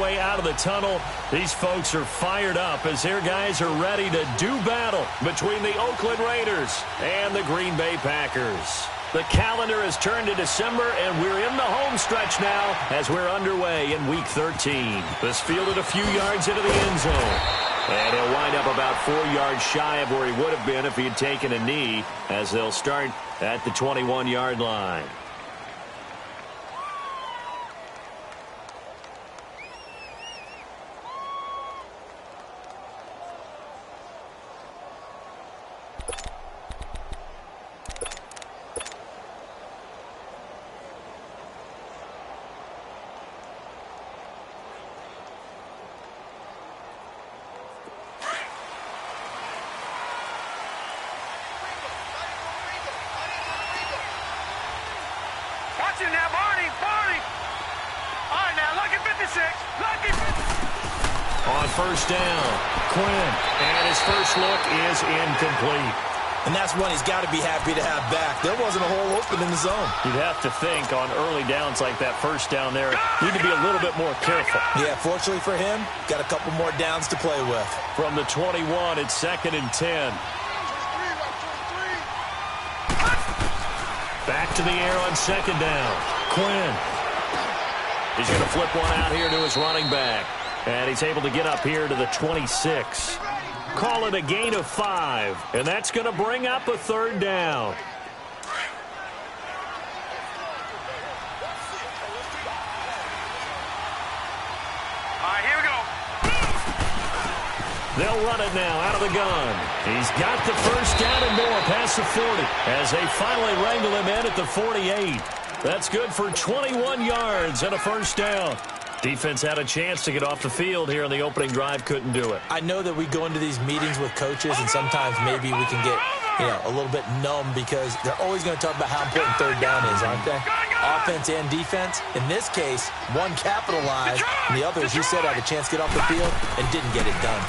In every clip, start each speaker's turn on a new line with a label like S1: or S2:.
S1: way out of the tunnel. These folks are fired up as their guys are ready to do battle between the Oakland Raiders and the Green Bay Packers. The calendar has turned to December, and we're in the home stretch now as we're underway in Week 13. This fielded a few yards into the end zone. And he'll wind up about 4 yards shy of where he would have been if he had taken a knee, as they'll start at the 21-yard line.
S2: Now, Barney. All right, now, lucky 56. Lucky 56.
S1: On first down, Quinn. And his first look is incomplete.
S3: And that's one he's got to be happy to have back. There wasn't a hole open in the zone.
S1: You'd have to think on early downs like that first down there, need to be a little bit more careful.
S3: Yeah, fortunately for him, got a couple more downs to play with.
S1: From the 21, it's 2nd and 10. Back to the air on 2nd down. Quinn. He's going to flip one out here to his running back. And he's able to get up here to the 26. Call it a gain of 5. And that's going to bring up a 3rd down.
S2: All right, here we go.
S1: They'll run it now out of the gun. He's got the first down and more past the 40 as they finally wrangle him in at the 48. That's good for 21 yards and a first down. Defense had a chance to get off the field here on the opening drive, couldn't do it.
S3: I know that we go into these meetings with coaches, and sometimes maybe we can get, a little bit numb because they're always going to talk about how important 3rd down is, aren't they? Offense and defense. In this case, one capitalized, and the other, as you said, had a chance to get off the field and didn't get it done.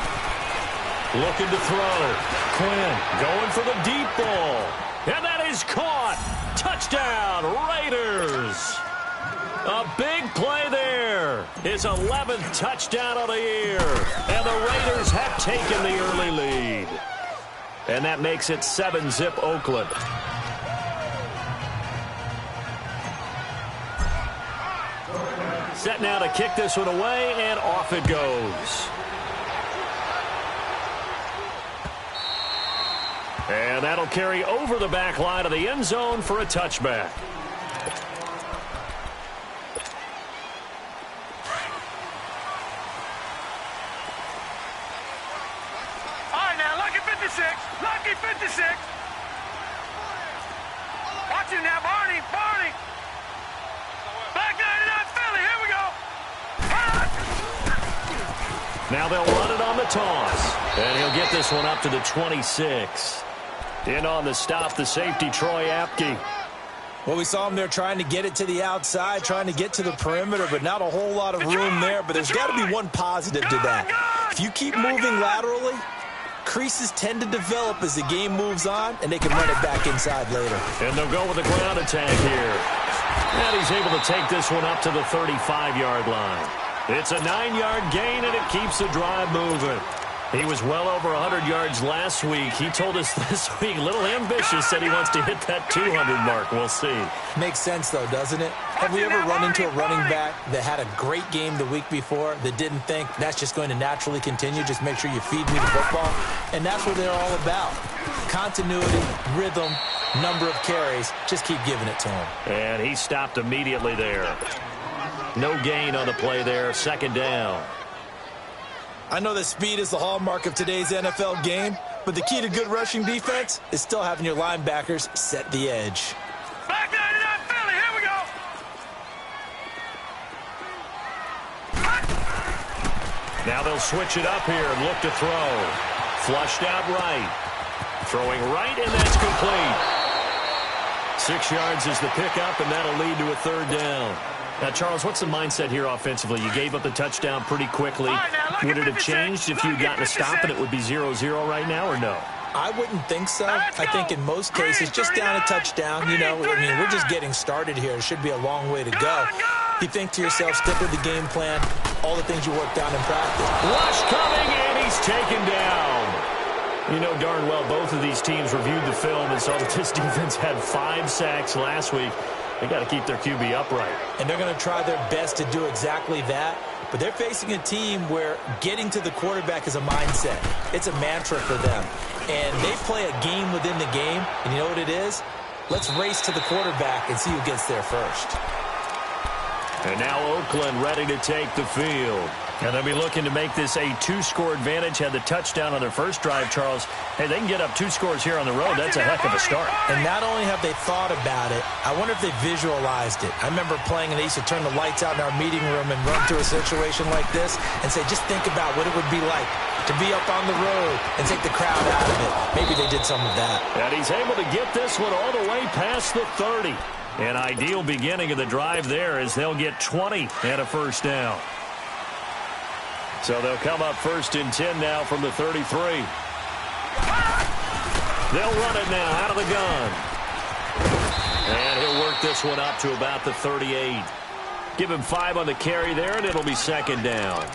S1: Looking to throw. Quinn going for the deep ball. And that is caught. Touchdown, Raiders. A big play there. His 11th touchdown of the year. And the Raiders have taken the early lead. And that makes it 7-zip Oakland. Set now to kick this one away, and off it goes. And that'll carry over the back line of the end zone for a touchback.
S2: All right, now, lucky 56. Lucky 56. Watch it now, Barney. Back 99 Philly. Here we go.
S1: Now they'll run it on the toss. And he'll get this one up to the 26. In on the stop, the safety, Troy Apke.
S3: Well, we saw him there trying to get it to the outside, trying to get to the perimeter, but not a whole lot of room there. But there's got to be one positive to that. If you keep moving laterally, creases tend to develop as the game moves on, and they can run it back inside later.
S1: And they'll go with the ground attack here. And he's able to take this one up to the 35-yard line. It's a 9-yard gain, and it keeps the drive moving. He was well over 100 yards last week. He told us this week, a little ambitious, said he wants to hit that 200 mark. We'll see.
S3: Makes sense, though, doesn't it? Have we ever run into a running back that had a great game the week before that didn't think that's just going to naturally continue? Just make sure you feed me the football. And that's what they're all about. Continuity, rhythm, number of carries. Just keep giving it to him.
S1: And he stopped immediately there. No gain on the play there. 2nd down.
S3: I know that speed is the hallmark of today's NFL game, but the key to good rushing defense is still having your linebackers set the edge.
S2: Back 99 Philly. Here we go.
S1: Now they'll switch it up here and look to throw. Flushed out right. Throwing right, and that's complete. 6 yards is the pickup, and that'll lead to a 3rd down. Now, Charles, what's the mindset here offensively? You gave up the touchdown pretty quickly. Would it have changed if you had gotten a stop and it would be 0-0 right now, or no?
S3: I wouldn't think so. I think in most cases, just down a touchdown, we're just getting started here. It should be a long way to go. You think to yourself, stick with the game plan, all the things you worked on in practice.
S1: Rush coming, and he's taken down. You know darn well both of these teams reviewed the film and saw that this defense had 5 sacks last week. They got to keep their QB upright.
S3: And they're going to try their best to do exactly that. But they're facing a team where getting to the quarterback is a mindset. It's a mantra for them. And they play a game within the game. And you know what it is? Let's race to the quarterback and see who gets there first.
S1: And now Oakland ready to take the field. And they'll be looking to make this a 2-score advantage. Had the touchdown on their first drive, Charles. Hey, they can get up 2 scores here on the road. That's a heck of a start.
S3: And not only have they thought about it, I wonder if they visualized it. I remember playing, and they used to turn the lights out in our meeting room and run through a situation like this and say, just think about what it would be like to be up on the road and take the crowd out of it. Maybe they did some of that.
S1: And he's able to get this one all the way past the 30. An ideal beginning of the drive there as they'll get 20 and a first down. So they'll come up 1st and 10 now from the 33. They'll run it now out of the gun. And he'll work this one up to about the 38. Give him 5 on the carry there, and it'll be 2nd down.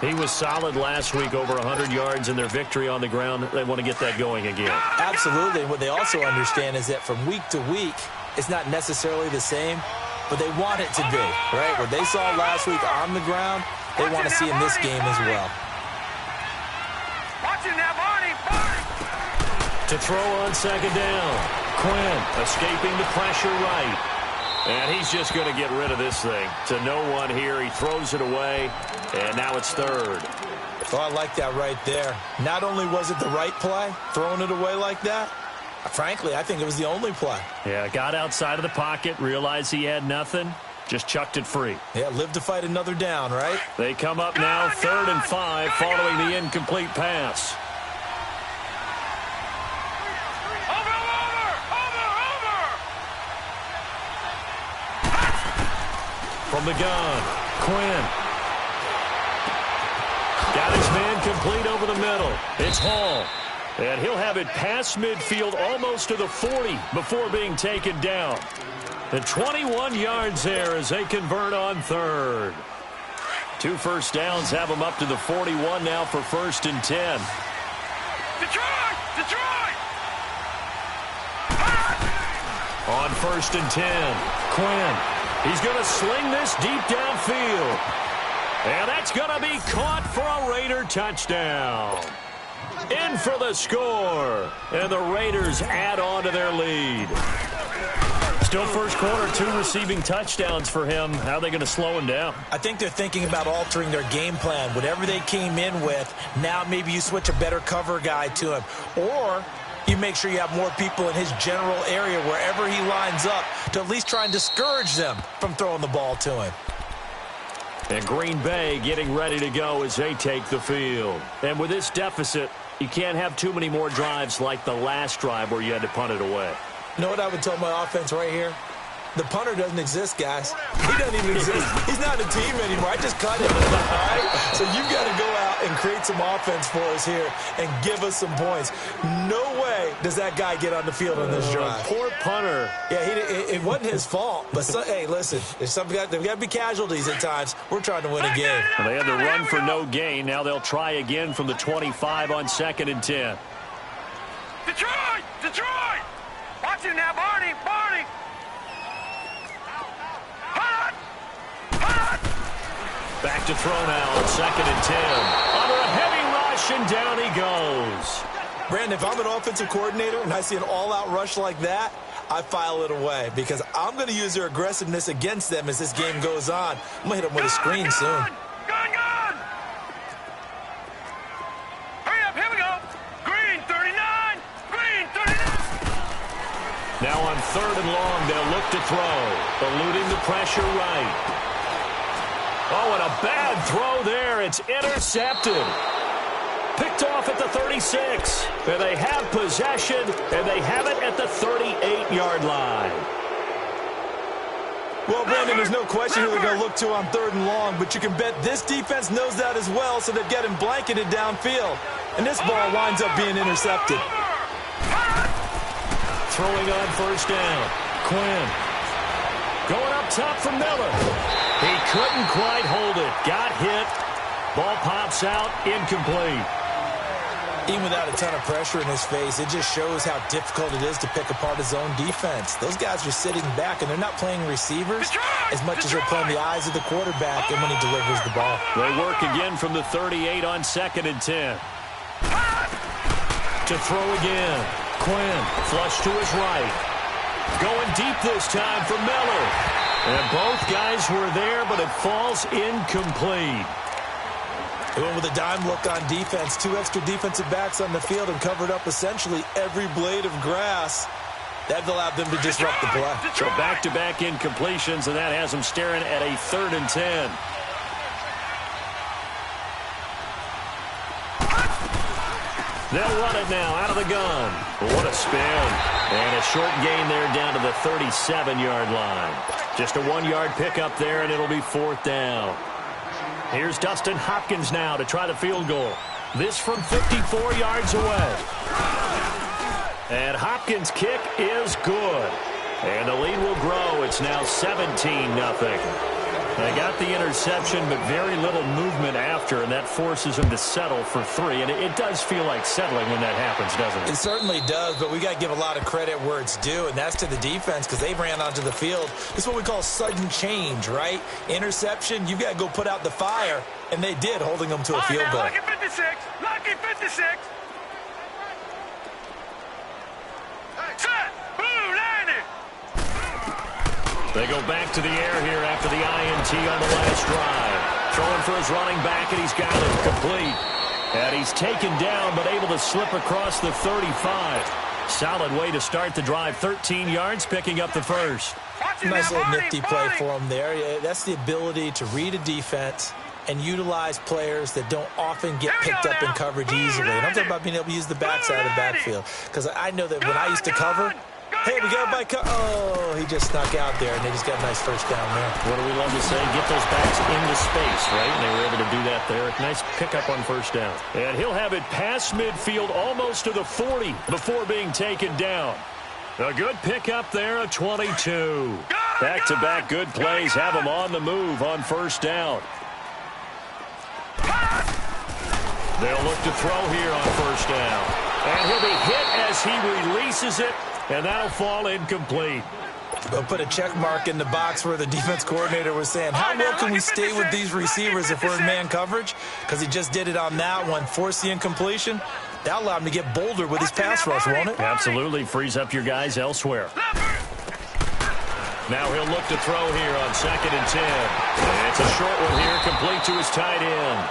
S1: He was solid last week, over 100 yards in their victory on the ground. They want to get that going again.
S3: Absolutely. What they also understand is that from week to week, it's not necessarily the same, but they want it to be, right? What they saw last week on the ground, they want to see in this game as well.
S2: Watch it now, Barney.
S1: To throw on 2nd down. Quinn escaping the pressure right. And he's just going to get rid of this thing. To no one here. He throws it away. And now it's 3rd.
S3: Oh, I like that right there. Not only was it the right play, throwing it away like that, frankly, I think it was the only play.
S1: Yeah, got outside of the pocket, realized he had nothing, just chucked it free.
S3: Yeah, live to fight another down, right?
S1: They come up now 3rd and 5 following the incomplete pass. From the gun, Quinn. Got his man complete over the middle. It's Hall. And he'll have it past midfield almost to the 40 before being taken down. And 21 yards there as they convert on 3rd. 2 first downs have them up to the 41 now for 1st and 10.
S2: Detroit! Detroit!
S1: On 1st and 10, Quinn. He's going to sling this deep downfield. And that's going to be caught for a Raider touchdown. In for the score. And the Raiders add on to their lead. Still first quarter, 2 receiving touchdowns for him. How are they going to slow him down?
S3: I think they're thinking about altering their game plan. Whatever they came in with, now maybe you switch a better cover guy to him. Or you make sure you have more people in his general area wherever he lines up to at least try and discourage them from throwing the ball to him.
S1: And Green Bay getting ready to go as they take the field. And with this deficit, you can't have too many more drives like the last drive where you had to punt it away.
S3: You know what I would tell my offense right here? The punter doesn't exist, guys. He doesn't even exist. He's not a team anymore. I just cut him. All right? So you've got to go out and create some offense for us here and give us some points. No way does that guy get on the field on this drive.
S1: Poor punter.
S3: Yeah, it wasn't his fault. But, hey, listen, there's got to be casualties at times. We're trying to win a game.
S1: Well, they had to run for no gain. Now they'll try again from the 25 on 2nd and 10.
S2: Detroit! Detroit! Watch it now, Barney! Barney! Hot! Hot!
S1: Back to throw now on 2nd and 10. Under a heavy rush, and down he goes.
S3: Brandon, if I'm an offensive coordinator and I see an all-out rush like that, I file it away because I'm going to use their aggressiveness against them as this game goes on. I'm going to hit them with a screen soon.
S2: Gun! Hurry up, here we go! Green 39! Green 39!
S1: Now on 3rd and long, they'll look to throw. Eluding the pressure right. Oh, and a bad throw there. It's intercepted. Picked off at the 36. And they have possession, and they have it at the 38-yard line.
S3: Well, Brandon, there's no question who they're going to look to on 3rd and long, but you can bet this defense knows that as well, so they're getting blanketed downfield. And this ball winds up being intercepted.
S1: Throwing on 1st down. Quinn. Going up top for Miller. He couldn't quite hold it. Got hit. Ball pops out. Incomplete.
S3: Even without a ton of pressure in his face, it just shows how difficult it is to pick apart his own defense. Those guys are sitting back, and they're not playing receivers as much as they're playing the eyes of the quarterback and when he delivers the ball.
S1: They work again from the 38 on 2nd and 10. To throw again. Quinn, flush to his right. Going deep this time for Miller. And both guys were there, but it falls incomplete.
S3: They went with a dime look on defense. 2 extra defensive backs on the field and covered up essentially every blade of grass. That allowed them to disrupt the play.
S1: So back-to-back incompletions, and that has them staring at a 3rd and 10. They'll run it now out of the gun. What a spin. And a short gain there down to the 37-yard line. Just a 1-yard pickup there, and it'll be 4th down. Here's Dustin Hopkins now to try the field goal. This from 54 yards away. And Hopkins' kick is good. And the lead will grow. It's now 17-0. They got the interception, but very little movement after, and that forces them to settle for 3. And it does feel like settling when that happens, doesn't it?
S3: It certainly does, but we got to give a lot of credit where it's due, and that's to the defense because they ran onto the field. It's what we call sudden change, right? Interception, you've got to go put out the fire, and they did, holding them to a field goal.
S2: Lucky 56. Lucky 56. Set. Blue landing.
S1: They go back to the air here after the INT on the last drive. Throwing for his running back, and he's got it complete. And he's taken down, but able to slip across the 35. Solid way to start the drive. 13 yards, picking up the first.
S3: Nice little nifty play for him there. That's the ability to read a defense and utilize players that don't often get picked up in coverage easily. And I'm talking about being able to use the backside of the backfield. Because I know that when I used to cover, hey, we got by oh, he just snuck out there, and they just got a nice first down there.
S1: What do we love to say? Get those backs into space, right? And they were able to do that there. Nice pickup on first down. And he'll have it past midfield almost to the 40 before being taken down. A good pickup there, a 22. Back-to-back good plays have him on the move on first down. They'll look to throw here on first down. And he'll be hit as he releases it, and that'll fall incomplete.
S3: They'll put a check mark in the box where the defense coordinator was saying, how well can we stay with these receivers if we're in man coverage? Because he just did it on that one, forced the incompletion. That'll allow him to get bolder with his pass rush, won't it?
S1: Absolutely. Frees up your guys elsewhere. Now he'll look to throw here on 2nd and 10. And it's a short one here, complete to his tight end.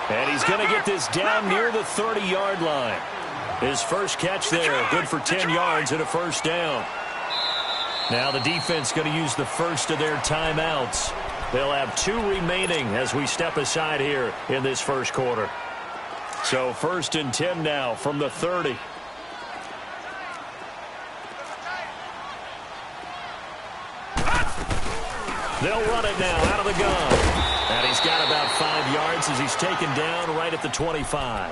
S1: And he's going to get this down near the 30-yard line. His first catch there, good for 10 yards and a first down. Now the defense going to use the first of their timeouts. They'll have 2 remaining as we step aside here in this first quarter. So 1st and 10 now from the 30. They'll run it now out of the gun. And he's got about 5 yards as he's taken down right at the 25.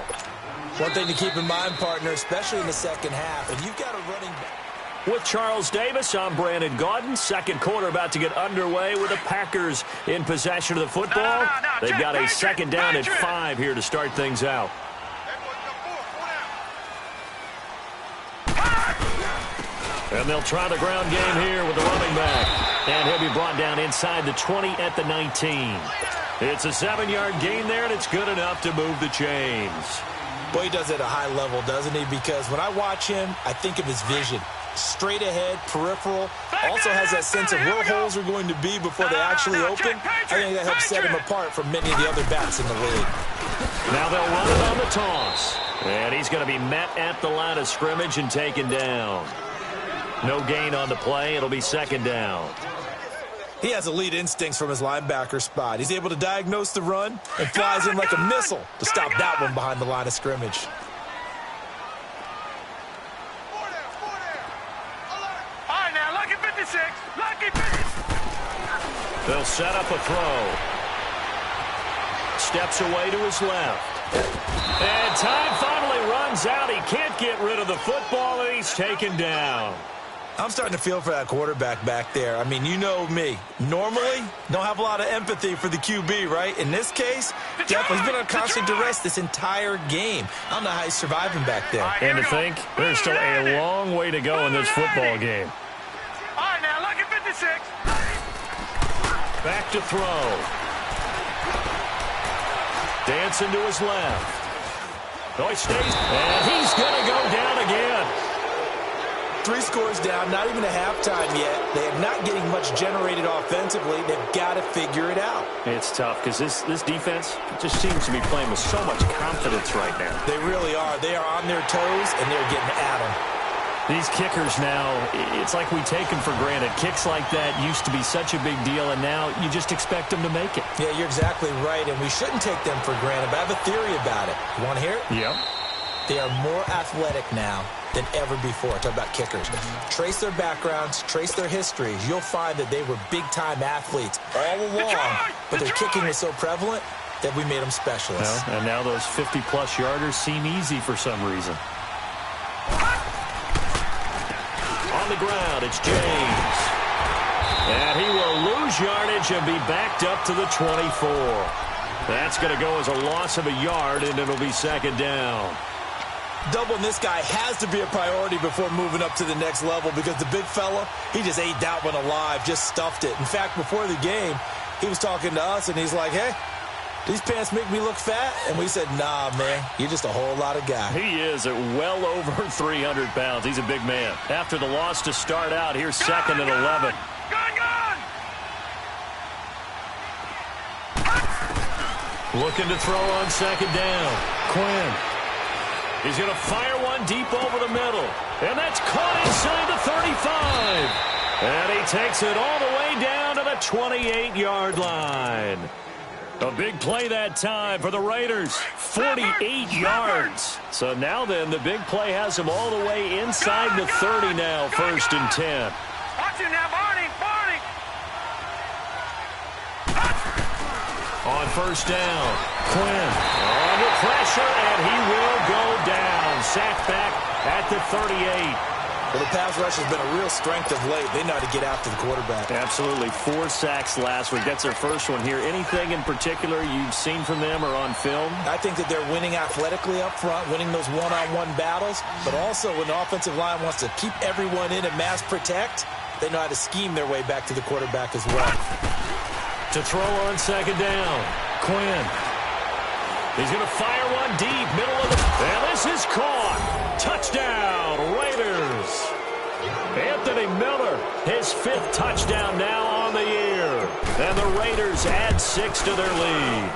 S3: One thing to keep in mind, partner, especially in the second half, if you've got a running back.
S1: With Charles Davis, I'm Brandon Gaudin. Second quarter about to get underway with the Packers in possession of the football. They've got a second down at 5 here to start things out. And they'll try the ground game here with the running back. And he'll be brought down inside the 20 at the 19. It's a 7-yard gain there, and it's good enough to move the chains.
S3: Boy, he does it at a high level, doesn't he? Because when I watch him, I think of his vision. Straight ahead, peripheral. Also has that sense of where holes are going to be before they actually open. I think that helps set him apart from many of the other backs in the league.
S1: Now they'll run it on the toss. And he's going to be met at the line of scrimmage and taken down. No gain on the play. It'll be second down.
S3: He has elite instincts from his linebacker spot. He's able to diagnose the run and flies in like a missile to stop that one behind the line of scrimmage.
S2: All right, now, lucky 56. Lucky 56.
S1: They'll set up a throw. Steps away to his left. And time finally runs out. He can't get rid of the football, and he's taken down.
S3: I'm starting to feel for that quarterback back there. I mean, you know me. Normally, don't have a lot of empathy for the QB, right? In this case, definitely he's been on constant duress this entire game. I don't know how he's surviving back there.
S1: And to think, there's still a long way to go in this football game.
S2: All right, now, lucky 56.
S1: Back to throw. Dancing to his left. Oh, he stays. And he's going to go down again.
S3: 3 scores down, not even a halftime yet. They are not getting much generated offensively. They've got to figure it out.
S1: It's tough because this defense just seems to be playing with so much confidence right now.
S3: They really are. They are on their toes, and they're getting at them.
S1: These kickers now, it's like we take them for granted. Kicks like that used to be such a big deal, and now you just expect them to make it.
S3: Yeah, you're exactly right, and we shouldn't take them for granted, but I have a theory about it. You want to hear it?
S1: Yep.
S3: They are more athletic now than ever before. Talk about kickers. Trace their backgrounds, trace their histories. You'll find that they were big-time athletes all along, but their kicking was so prevalent that we made them specialists.
S1: Well, and now those 50-plus yarders seem easy for some reason. On the ground, it's James. And he will lose yardage and be backed up to the 24. That's going to go as a loss of a yard, and it'll be second down.
S3: Doubling this guy has to be a priority before moving up to the next level because the big fella, he just ate that one alive, just stuffed it. In fact, before the game, he was talking to us, and he's like, hey, these pants make me look fat? And we said, nah, man, you're just a whole lot of guy.
S1: He is at well over 300 pounds. He's a big man. After the loss to start out, here's second and 11.
S2: Gone!
S1: Looking to throw on second down. Quinn. He's going to fire one deep over the middle. And that's caught inside the 35. And he takes it all the way down to the 28-yard line. A big play that time for the Raiders. 48 yards. So now then, the big play has him all the way inside the 30 now, first and 10.
S2: Watch him now, Barney!
S1: On first down, Quinn under pressure, and he will go down. Sacked back at the 38.
S3: Well, the pass rush has been a real strength of late. They know how to get after the quarterback.
S1: Absolutely. 4 sacks last week. That's their first one here. Anything in particular you've seen from them or on film?
S3: I think that they're winning athletically up front, winning those one-on-one battles, but also when the offensive line wants to keep everyone in and mass protect, they know how to scheme their way back to the quarterback as well.
S1: To throw on second down, Quinn. He's going to fire one deep, middle of the... And this is caught. Touchdown, Raiders. Anthony Miller, his 5th touchdown now on the year. And the Raiders add 6 to their lead.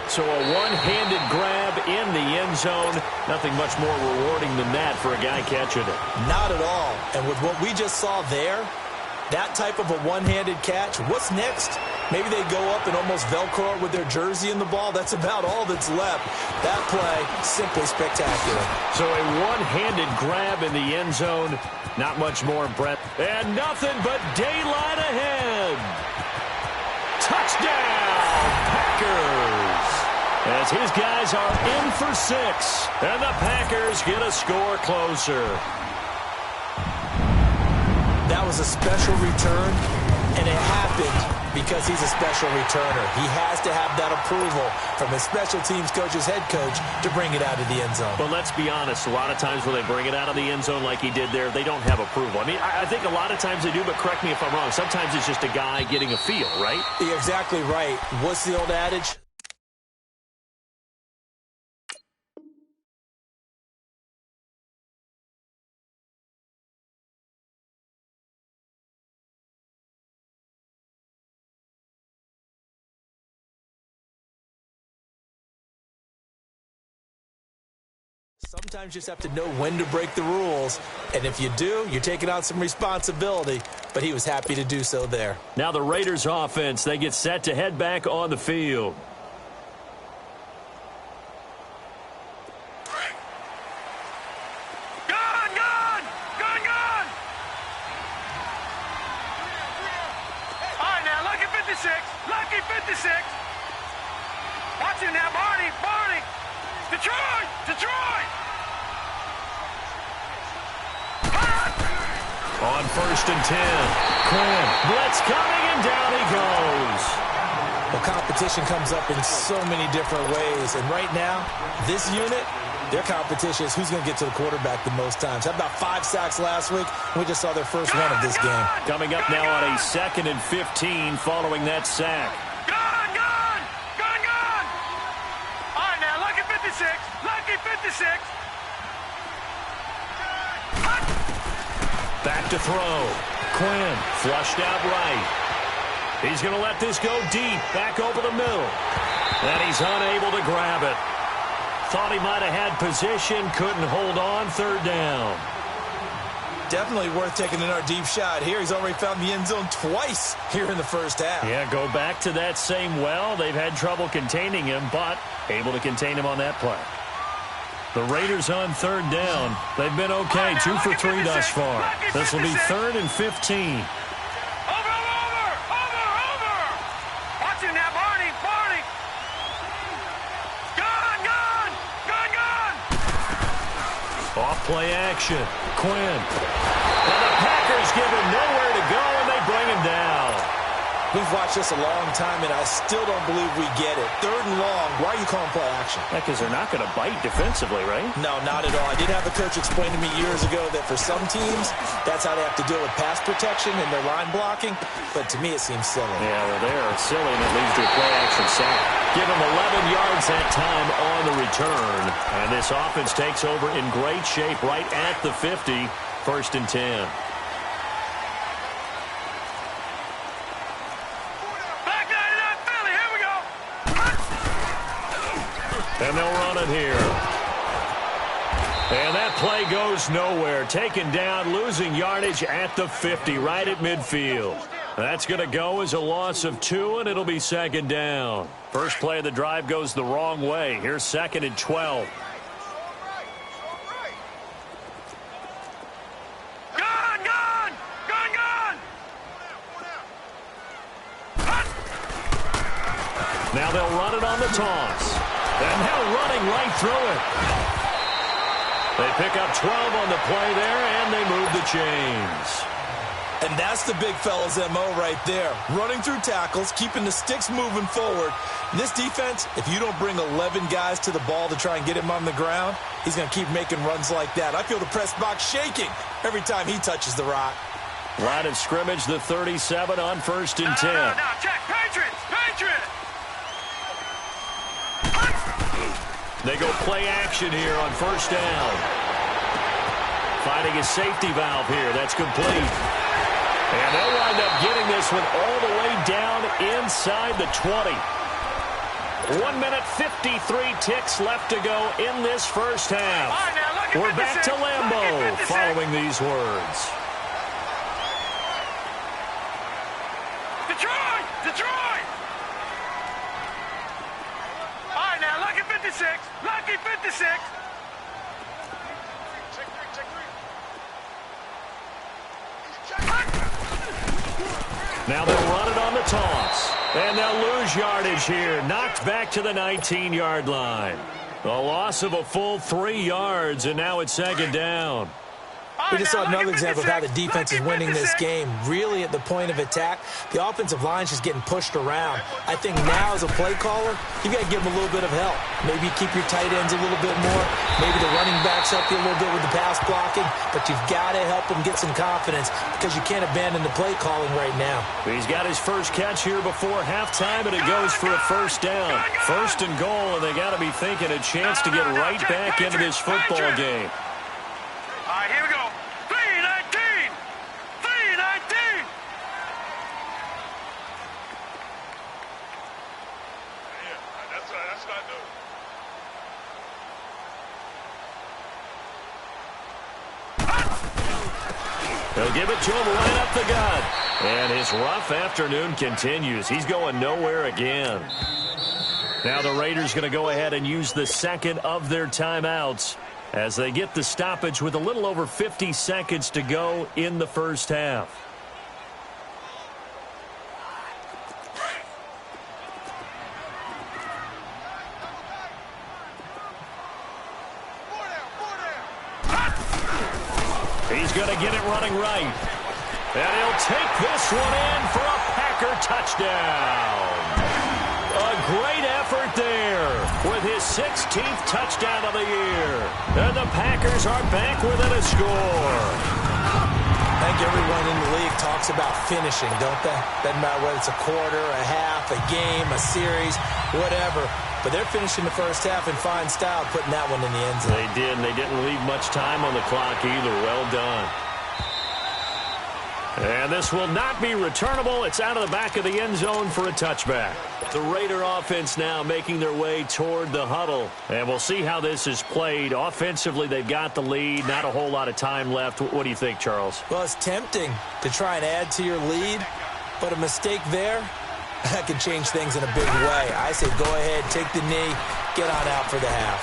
S1: So a one-handed grab in the end zone. Nothing much more rewarding than that for a guy catching it.
S3: Not at all. And with what we just saw there, that type of a one-handed catch, what's next? Maybe they go up and almost Velcro it with their jersey in the ball. That's about all that's left. That play, simply spectacular.
S1: So a one-handed grab in the end zone. Not much more impressive. And nothing but daylight ahead. Touchdown, Packers. As his guys are in for 6. And the Packers get a score closer.
S3: That was a special return, and it happened because he's a special returner. He has to have that approval from his special teams coach's head coach to bring it out of the end zone.
S1: But let's be honest, a lot of times when they bring it out of the end zone like he did there, they don't have approval. I mean, I think a lot of times they do, but correct me if I'm wrong. Sometimes it's just a guy getting a feel, right?
S3: You're exactly right. What's the old adage? Sometimes you just have to know when to break the rules. And if you do, you're taking on some responsibility. But he was happy to do so there.
S1: Now the Raiders offense, they get set to head back on the field.
S2: Gone! All right, now, lucky 56. Watch him now, Barney! Detroit!
S1: On 1st and 10. Quinn. Blitz coming, and down he goes.
S3: Well, competition comes up in so many different ways. And right now, this unit, their competition is who's going to get to the quarterback the most times. How about 5 sacks last week? We just saw their first one of this game.
S1: Coming up now on a 2nd and 15 following that sack.
S2: Gone! All right, now, lucky 56. Lucky 56.
S1: Back to throw. Quinn flushed out right. He's going to let this go deep, back over the middle. And he's unable to grab it. Thought he might have had position, couldn't hold on, 3rd down.
S3: Definitely worth taking another deep shot here. He's already found the end zone twice here in the first half.
S1: Yeah, go back to that same well. They've had trouble containing him, but able to contain him on that play. The Raiders on 3rd down. They've been okay, 2 for 3 thus far. This will be 3rd and 15.
S2: Watch him now, Barney. Gone.
S1: Off play action. Quinn. And the Packers give him nowhere to go, and they bring him down.
S3: We've watched this a long time, and I still don't believe we get it. 3rd and long. Why are you calling play action?
S1: Yeah, because they're not going to bite defensively, right?
S3: No, not at all. I did have a coach explain to me years ago that for some teams, that's how they have to deal with pass protection and their line blocking. But to me, it seems silly.
S1: Yeah, well, they're silly, and it leads to a play action sack. Give him 11 yards that time on the return. And this offense takes over in great shape right at the 50. 1st and 10. And they'll run it here. And that play goes nowhere. Taken down, losing yardage at the 50, right at midfield. That's going to go as a loss of 2, and it'll be 2nd down. First play of the drive goes the wrong way. Here's 2nd and 12.
S2: Gone!
S1: Now they'll run it on the toss. And now running right through it. They pick up 12 on the play there, and they move the chains.
S3: And that's the big fella's MO right there. Running through tackles, keeping the sticks moving forward. In this defense, if you don't bring 11 guys to the ball to try and get him on the ground, he's going to keep making runs like that. I feel the press box shaking every time he touches the rock.
S1: Line of scrimmage, the 37 on 1st and 10.
S2: No, check. Patriots!
S1: They go play action here on 1st down. Finding a safety valve here. That's complete. And they'll wind up getting this one all the way down inside the 20. 1 minute, 53 ticks left to go in this first half. We're back to Lambeau following these words.
S2: Detroit! All right, now, lucky 56. Lucky 56.
S1: Now they'll run it on the toss. And they'll lose yardage here. Knocked back to the 19-yard line. A loss of a full 3 yards, and now it's 2nd down.
S3: We just saw another example of how the defense is winning this game. Really at the point of attack, the offensive line is just getting pushed around. I think now as a play caller, you've got to give them a little bit of help. Maybe keep your tight ends a little bit more. Maybe the running backs help you a little bit with the pass blocking. But you've got to help them get some confidence because you can't abandon the play calling right now.
S1: He's got his first catch here before halftime, and it goes for a 1st down. 1st and goal, and they got to be thinking a chance to get right back into this football game.
S2: All right, here we go. 3-19. That's not good.
S1: They'll give it to him right up the gut. And his rough afternoon continues. He's going nowhere again. Now the Raiders going to go ahead and use the 2nd of their timeouts as they get the stoppage with a little over 50 seconds to go in the first half. He's going to get it running right. And he'll take this one in for a Packer touchdown. A great effort there with his 16th touchdown of the year. And the Packers are back within a score.
S3: I think everyone in the league talks about finishing, don't they? Doesn't matter whether it's a quarter, a half, a game, a series, whatever. But they're finishing the first half in fine style, putting that one in the end zone.
S1: They did, and they didn't leave much time on the clock either. Well done. And this will not be returnable. It's out of the back of the end zone for a touchback. The Raider offense now making their way toward the huddle. And we'll see how this is played. Offensively, they've got the lead. Not a whole lot of time left. What do you think, Charles?
S3: Well, it's tempting to try and add to your lead, but a mistake there, that could change things in a big way. I say go ahead, take the knee, get on out for the half.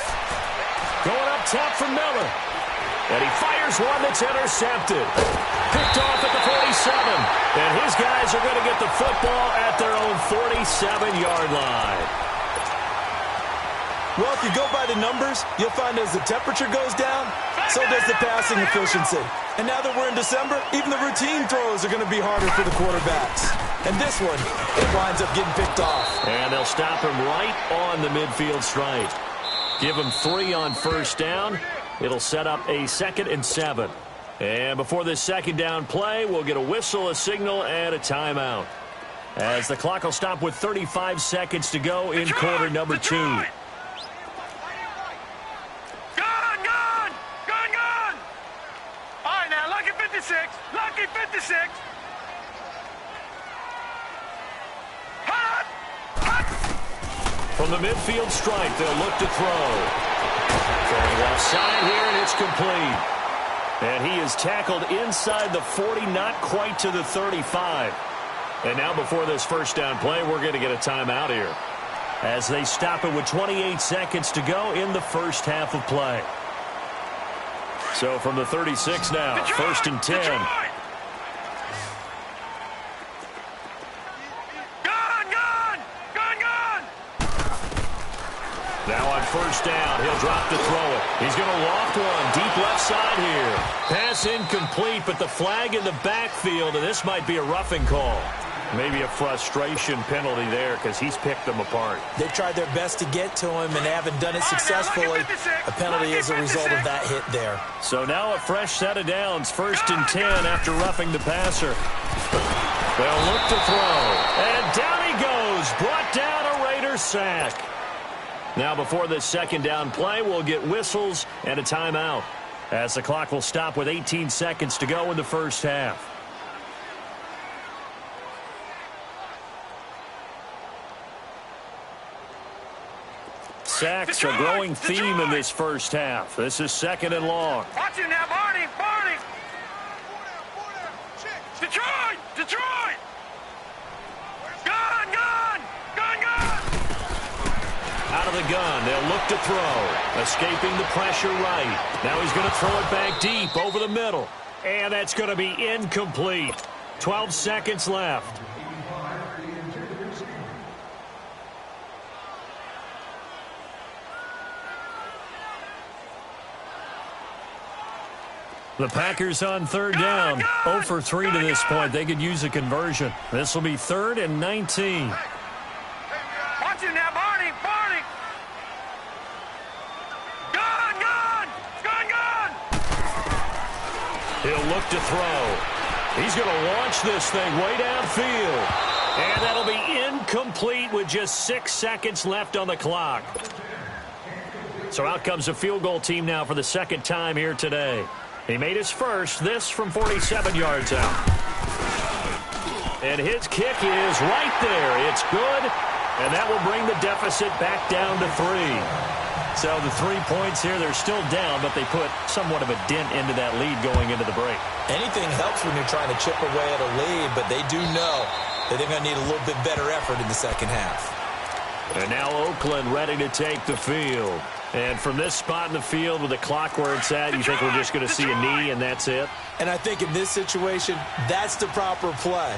S1: Going up top for Miller. And he fires one that's intercepted. Picked off at the 47. And his guys are going to get the football at their own 47-yard line.
S3: Well, if you go by the numbers, you'll find as the temperature goes down, so does the passing efficiency. And now that we're in December, even the routine throws are going to be harder for the quarterbacks. And this one, it winds up getting picked off.
S1: And they'll stop him right on the midfield stripe. Give him 3 on first down. It'll set up a 2nd and 7. And before this second down play, we'll get a whistle, a signal, and a timeout. As the clock will stop with 35 seconds to go in quarter number 2.
S2: Gone! All right, now, lucky 56. Lucky 56.
S1: From the midfield stripe, they'll look to throw. Throwing left side here, and it's complete. And he is tackled inside the 40, not quite to the 35. And now before this first down play, we're going to get a timeout here, as they stop it with 28 seconds to go in the first half of play. So from the 36 now,
S2: Detroit,
S1: 1st and 10.
S2: Detroit.
S1: Now on first down, he'll drop to throw it. He's going to loft one deep left side here. Pass incomplete, but the flag in the backfield, and this might be a roughing call. Maybe a frustration penalty there because he's picked them apart.
S3: They tried their best to get to him and haven't done it successfully. A penalty as a result of that hit there.
S1: So now a fresh set of downs, 1st and 10 after roughing the passer. They'll look to throw. And down he goes. Brought down a Raider sack. Now before this second down play, we'll get whistles and a timeout, as the clock will stop with 18 seconds to go in the first half. Sacks a growing theme in this first half. This is 2nd and long.
S2: Watch it now, Barney. Barney. Detroit. Detroit. Gone.
S1: Out of the gun, they'll look to throw. Escaping the pressure right. Now he's going to throw it back deep over the middle. And that's going to be incomplete. 12 seconds left. The Packers on 3rd down. 0 for 3 to this point. They could use a conversion. This will be 3rd and 19.
S2: Watch it now, Barney. Barney. Gone.
S1: He'll look to throw. He's going to launch this thing way downfield. And that'll be incomplete with just 6 seconds left on the clock. So out comes a field goal team now for the 2nd time here today. He made his first, this from 47 yards out. And his kick is right there. It's good, and that will bring the deficit back down to 3. So the 3 points here, they're still down, but they put somewhat of a dent into that lead going into the break.
S3: Anything helps when you're trying to chip away at a lead, but they do know that they're going to need a little bit better effort in the second half.
S1: And now Oakland ready to take the field. And from this spot in the field with the clock where it's at, you think we're just going to see a knee and that's it?
S3: And I think in this situation, that's the proper play.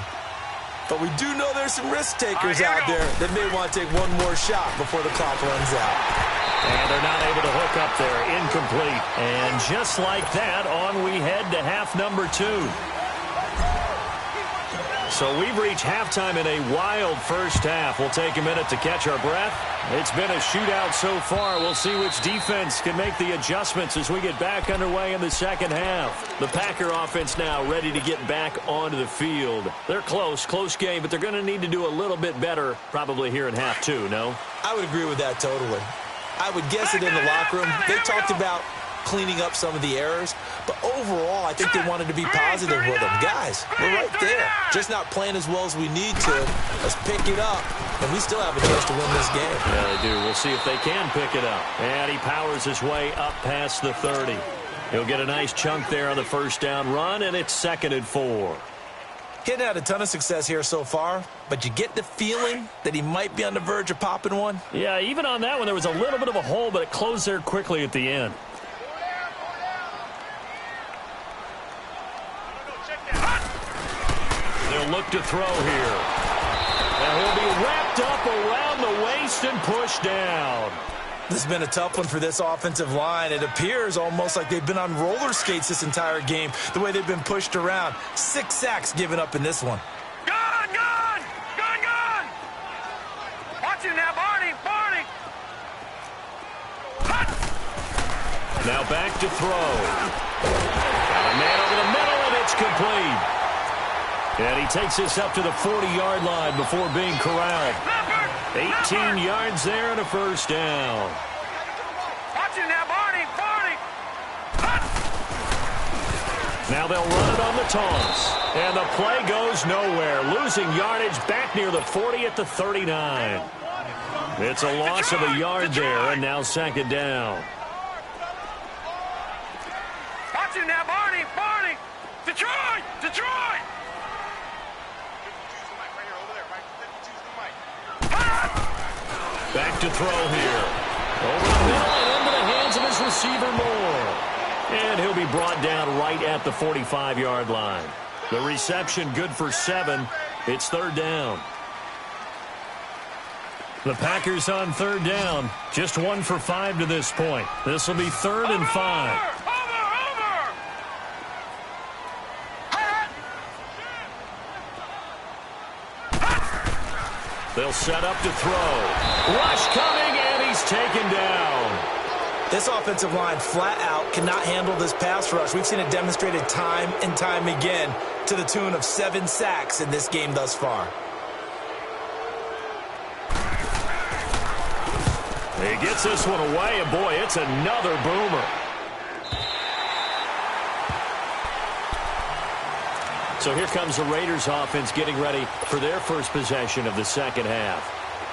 S3: But we do know there's some risk takers out there that may want to take one more shot before the clock runs out.
S1: And they're not able to hook up there. Incomplete. And just like that, on we head to half number 2. So we've reached halftime in a wild first half. We'll take a minute to catch our breath. It's been a shootout so far. We'll see which defense can make the adjustments as we get back underway in the second half. The Packer offense now ready to get back onto the field. They're close game, but they're going to need to do a little bit better probably here in half two, no?
S3: I would agree with that totally. I would guess it in the locker room. They talked about cleaning up some of the errors, but overall, I think they wanted to be positive with them. Guys, we're right there. Just not playing as well as we need to. Let's pick it up, and we still have a chance to win this game.
S1: Yeah, they do. We'll see if they can pick it up. And he powers his way up past the 30. He'll get a nice chunk there on the first down run, and it's 2nd and 4.
S3: He hadn't had a ton of success here so far, but you get the feeling that he might be on the verge of popping one.
S1: Yeah, even on that one, there was a little bit of a hole, but it closed there quickly at the end. They'll look to throw here. And he'll be wrapped up around the waist and pushed down.
S3: This has been a tough one for this offensive line. It appears almost like they've been on roller skates this entire game, the way they've been pushed around. 6 sacks given up in this one.
S2: Gone! Watch it now, Barney!
S1: Now back to throw. Got a man over the middle, and it's complete. And he takes this up to the 40-yard line before being corralled. 18 yards there and a first down.
S2: Watch it now, Barney!
S1: Now they'll run it on the toss. And the play goes nowhere. Losing yardage back near the 40 at the 39. It's a loss of a yard there, and now 2nd down.
S2: Watch it now, Barney! Detroit!
S1: Back to throw here. Over the middle and into the hands of his receiver Moore. And he'll be brought down right at the 45-yard line. The reception good for 7. It's 3rd down. The Packers on 3rd down. Just 1 for 5 to this point. This will be 3rd and 5. They'll set up to throw. Rush coming, and he's taken down.
S3: This offensive line flat out cannot handle this pass rush. We've seen it demonstrated time and time again to the tune of 7 sacks in this game thus far.
S1: He gets this one away, and boy, it's another boomer. So here comes the Raiders offense getting ready for their first possession of the second half.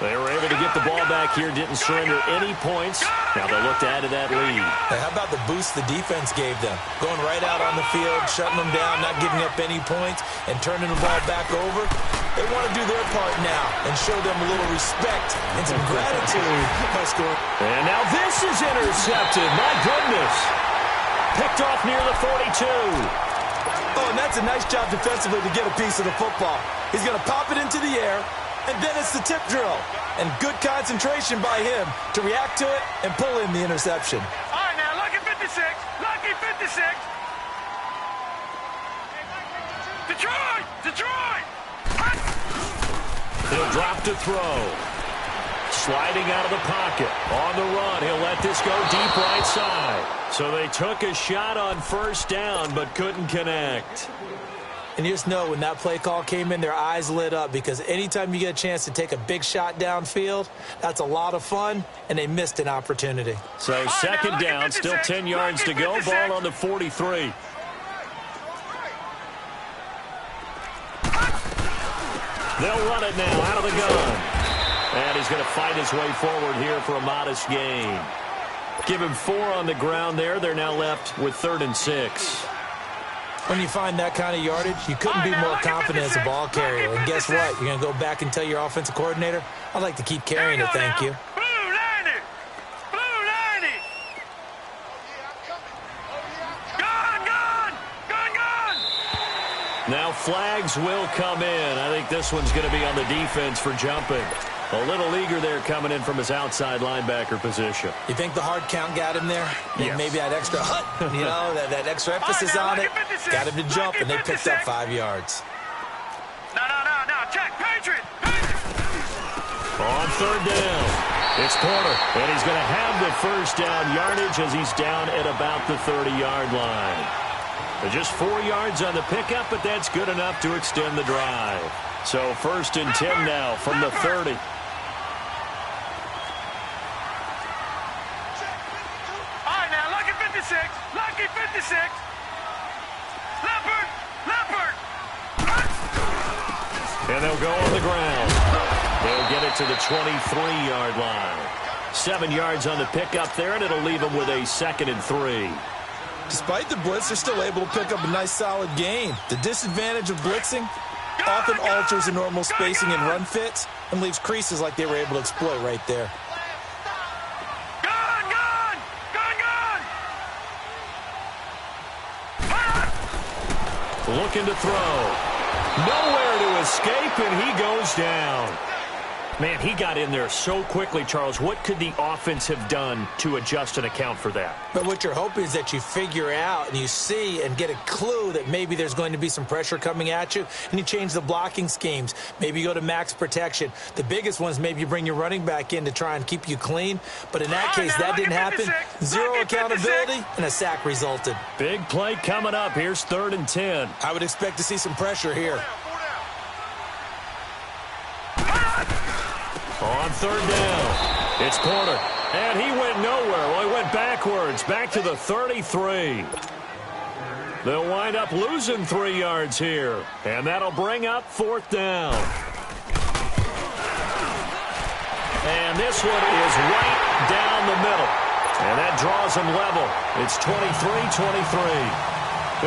S1: They were able to get the ball back here, didn't surrender any points. Now they'll look to add to that lead.
S3: Hey, how about the boost the defense gave them? Going right out on the field, shutting them down, not giving up any points, and turning the ball back over. They want to do their part now and show them a little respect and some gratitude by scoring.
S1: And now this is intercepted. My goodness. Picked off near the 42.
S3: Oh, and that's a nice job defensively to get a piece of the football. He's going to pop it into the air, and then it's the tip drill. And good concentration by him to react to it and pull in the interception.
S2: All right, now, lucky 56. Detroit!
S1: He'll drop to throw. Sliding out of the pocket. On the run, he'll let this go deep right side. So they took a shot on first down, but couldn't connect.
S3: And you just know when that play call came in, their eyes lit up, because anytime you get a chance to take a big shot downfield, that's a lot of fun, and they missed an opportunity.
S1: So 2nd down, still 10 yards to go. Ball on the 43. They'll run it now out of the gun. And he's going to fight his way forward here for a modest gain. Give him 4 on the ground there. They're now left with 3rd and 6.
S3: When you find that kind of yardage, you couldn't be more confident as a ball carrier. And guess what? You're going to go back and tell your offensive coordinator, I'd like to keep carrying it, thank you.
S2: Blue 90! Gone!
S1: Now flags will come in. I think this one's going to be on the defense for jumping. A little eager there coming in from his outside linebacker position.
S3: You think the hard count got him there?
S1: Yes.
S3: Maybe that extra that extra emphasis on it got him to jump, and they picked up 5 yards.
S2: No,
S1: On third down, it's Porter, and he's going to have the first down yardage as he's down at about the 30-yard line. Just 4 yards on the pickup, but that's good enough to extend the drive. So 1st and 10 now from the 30.
S2: All right, now, lucky 56. Lucky 56. Leopard. Leopard.
S1: And they'll go on the ground. They'll get it to the 23-yard line. 7 yards on the pickup there, and it'll leave them with a 2nd and 3.
S3: Despite the blitz, they're still able to pick up a nice, solid gain. The disadvantage of blitzing often alters the normal spacing and run fits and leaves creases like they were able to exploit right there.
S2: Gun, gun! Gun, gun!
S1: Looking to throw. Nowhere to escape, and he goes down. Man, he got in there so quickly, Charles. What could the offense have done to adjust and account for that?
S3: But what you're hoping is that you figure out and you see and get a clue that maybe there's going to be some pressure coming at you, and you change the blocking schemes. Maybe you go to max protection. The biggest one is maybe you bring your running back in to try and keep you clean. But in that case, that didn't happen. 0 accountability, and a sack resulted.
S1: Big play coming up. Here's 3rd and 10.
S3: I would expect to see some pressure here.
S1: On 3rd down, it's Porter. And he went nowhere. Well, he went backwards, back to the 33. They'll wind up losing 3 yards here. And that'll bring up 4th down. And this one is right down the middle. And that draws them level. It's 23-23.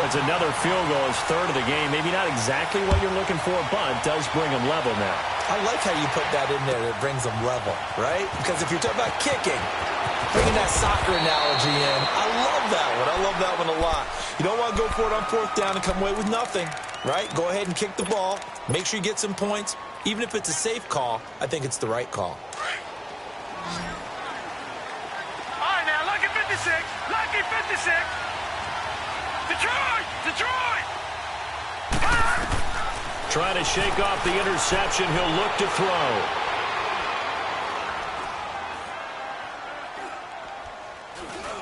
S1: It's another field goal, his 3rd of the game. Maybe not exactly what you're looking for, but does bring them level now.
S3: I like how you put that in there that brings them level, right? Because if you're talking about kicking, bringing that soccer analogy in, I love that one. I love that one a lot. You don't want to go for it on 4th down and come away with nothing, right? Go ahead and kick the ball. Make sure you get some points. Even if it's a safe call, I think it's the right call.
S2: All right, now, lucky 56. Lucky 56. Detroit! Detroit!
S1: Trying to shake off the interception. He'll look to throw.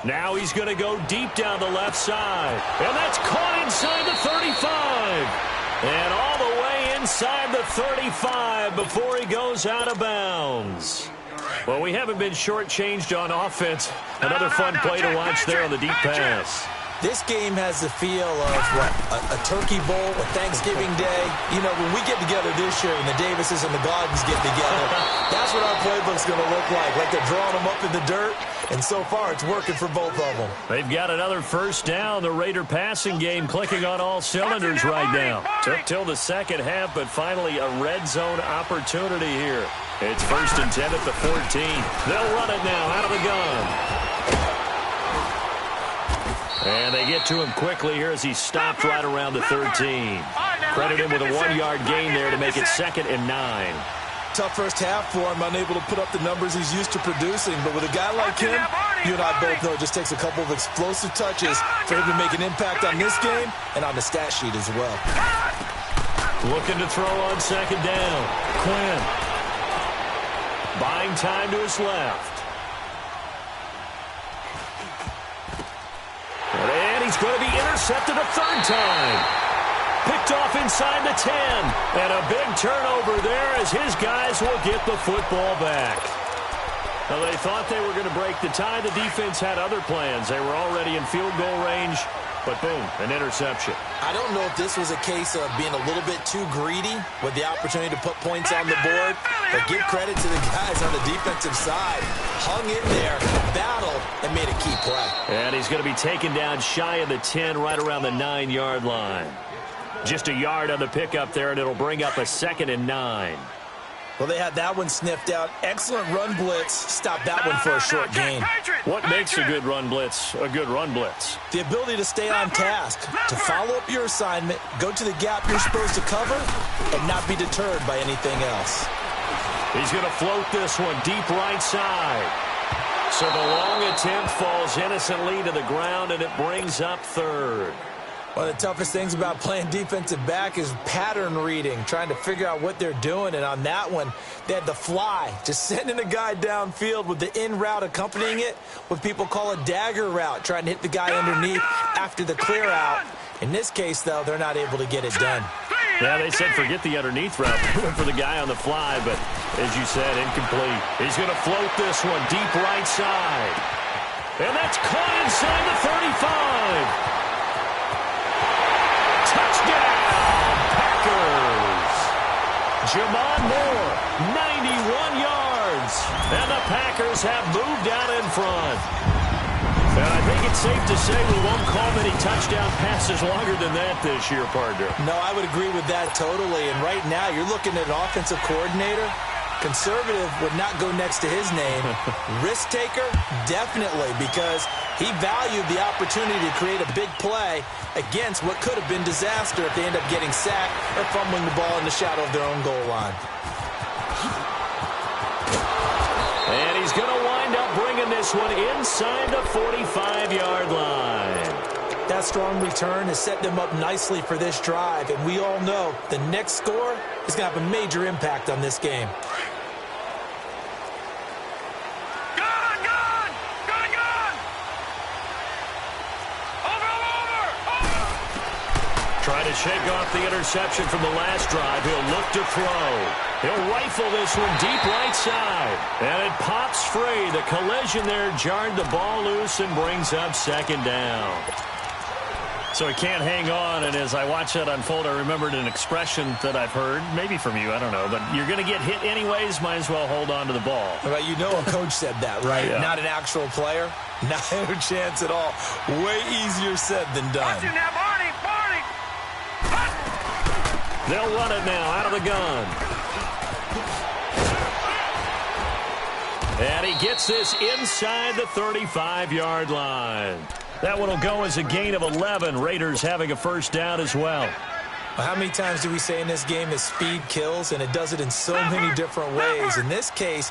S1: Now he's going to go deep down the left side. And that's caught inside the 35. And all the way inside the 35 before he goes out of bounds. Well, we haven't been shortchanged on offense. Another fun play to watch there on the deep pass.
S3: This game has the feel of what, a turkey bowl, a Thanksgiving day. You know, when we get together this year and the Davises and the Gardens get together, that's what our playbook's going to look like they're drawing them up in the dirt. And so far, it's working for both of them.
S1: They've got another 1st down. The Raider passing game clicking on all cylinders right now. Took till the 2nd half, but finally a red zone opportunity here. It's 1st and 10 at the 14. They'll run it now out of the gun. And they get to him quickly here as he stopped right around the 13. Credit him with a 1-yard gain there to make it 2nd and 9.
S3: Tough first half for him, unable to put up the numbers he's used to producing. But with a guy like him, you and I both know it just takes a couple of explosive touches for him to make an impact on this game and on the stat sheet as well.
S1: Looking to throw on 2nd down. Quinn. Buying time to his left. And he's going to be intercepted a 3rd time. Picked off inside the 10. And a big turnover there as his guys will get the football back. Now, they thought they were going to break the tie. The defense had other plans. They were already in field goal range. But boom, an interception.
S3: I don't know if this was a case of being a little bit too greedy with the opportunity to put points on the board, but give credit to the guys on the defensive side. Hung in there, battled, and made a key play.
S1: And he's going to be taken down shy of the 10, right around the 9-yard line. Just a yard on the pickup there, and it'll bring up a 2nd and 9.
S3: Well, they had that one sniffed out. Excellent run blitz. Stop that one for a short gain.
S1: What makes a good run blitz a good run blitz?
S3: The ability to stay on task, to follow up your assignment, go to the gap you're supposed to cover, and not be deterred by anything else.
S1: He's going to float this one deep right side. So the long attempt falls innocently to the ground, and it brings up 3rd.
S3: One of the toughest things about playing defensive back is pattern reading, trying to figure out what they're doing. And on that one, they had the fly, just sending a guy downfield with the in route accompanying it, what people call a dagger route, trying to hit the guy underneath after the clear out. In this case, though, they're not able to get it done.
S1: Yeah, they said forget the underneath route. They went for the guy on the fly, but as you said, incomplete. He's going to float this one deep right side. And that's caught inside the 35. Touchdown, Packers. Jamon Moore, 91 yards. And the Packers have moved out in front. And I think it's safe to say we won't call many touchdown passes longer than that this year, partner.
S3: No, I would agree with that totally. And right now, you're looking at an offensive coordinator. Conservative would not go next to his name. Risk taker, definitely, because he valued the opportunity to create a big play against what could have been disaster if they end up getting sacked or fumbling the ball in the shadow of their own goal line.
S1: And he's going to wind up bringing this one inside the 45-yard line.
S3: That strong return has set them up nicely for this drive, and we all know the next score is going to have a major impact on this game.
S1: Trying to shake off the interception from the last drive. He'll look to throw. He'll rifle this one deep right side. And it pops free. The collision there jarred the ball loose and brings up second down. So he can't hang on, and as I watch that unfold, I remembered an expression that I've heard, maybe from you, I don't know, but you're going to get hit anyways, might as well hold on to the ball.
S3: Well, you know a coach said that, right?
S1: Yeah.
S3: Not an actual player. Not a chance at all. Way easier said than done.
S1: They'll run it now out of the gun. And he gets this inside the 35-yard line. That one will go as a gain of 11. Raiders having a first down as well.
S3: Well, how many times do we say in this game that speed kills, and it does it in so many different ways? In this case,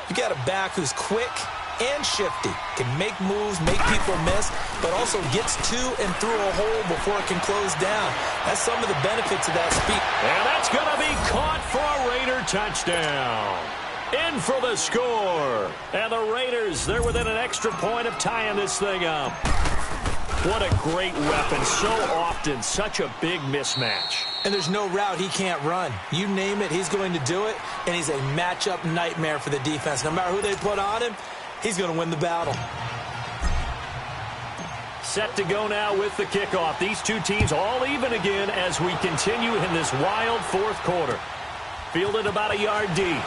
S3: you got a back who's quick and shifty, can make moves, make people miss, but also gets to and through a hole before it can close down. That's some of the benefits of that speed.
S1: And that's going to be caught for a Raider touchdown. In for the score. And the Raiders, they're within an extra point of tying this thing up. What a great weapon. So often, such a big mismatch.
S3: And there's no route he can't run. You name it, he's going to do it, and he's a matchup nightmare for the defense. No matter who they put on him, he's going to win the battle.
S1: Set to go now with the kickoff. These two teams all even again as we continue in this wild fourth quarter. Fielded about a yard deep.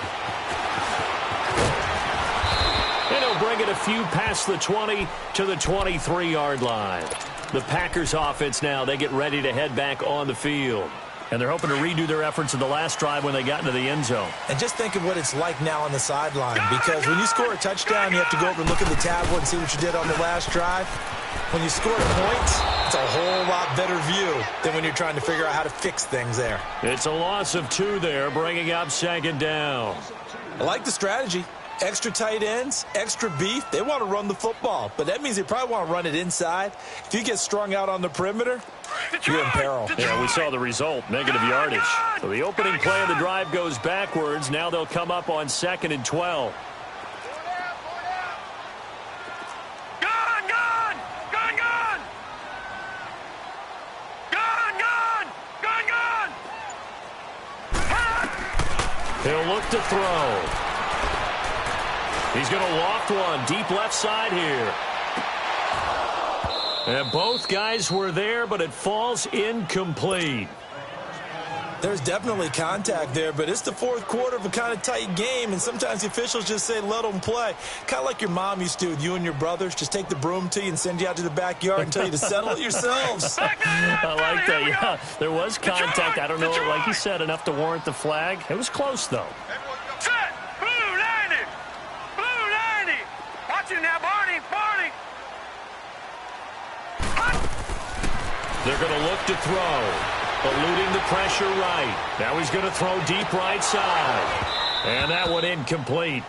S1: And he'll bring it a few past the 20 to the 23-yard line. The Packers offense now, they get ready to head back on the field. And they're hoping to redo their efforts in the last drive when they got into the end zone.
S3: And just think of what it's like now on the sideline, because when you score a touchdown, you have to go over and look at the tablet and see what you did on the last drive. When you score points, it's a whole lot better view than when you're trying to figure out how to fix things there.
S1: It's a loss of 2 there, bringing up second down.
S3: I like the strategy. Extra tight ends, extra beef. They want to run the football, but that means they probably want to run it inside. If you get strung out on the perimeter, you're in peril.
S1: Yeah, we saw the result, negative yardage. So the opening play of the drive goes backwards. Now they'll come up on 2nd and 12. He'll look to throw. He's going to loft one deep left side here. And both guys were there, but it falls incomplete.
S3: There's definitely contact there, but it's the fourth quarter of a kind of tight game, and sometimes the officials just say, let them play. Kind of like your mom used to with you and your brothers. Just take the broom to you and send you out to the backyard and tell you to settle it yourselves.
S1: I like that, yeah. There was contact. I don't know, like you said, enough to warrant the flag. It was close, though.
S2: Set! Blue 90! Blue 90! Watch it now, Barney! Barney!
S1: They're going to look to throw. Eluding the pressure right. Now he's going to throw deep right side. And that one incomplete.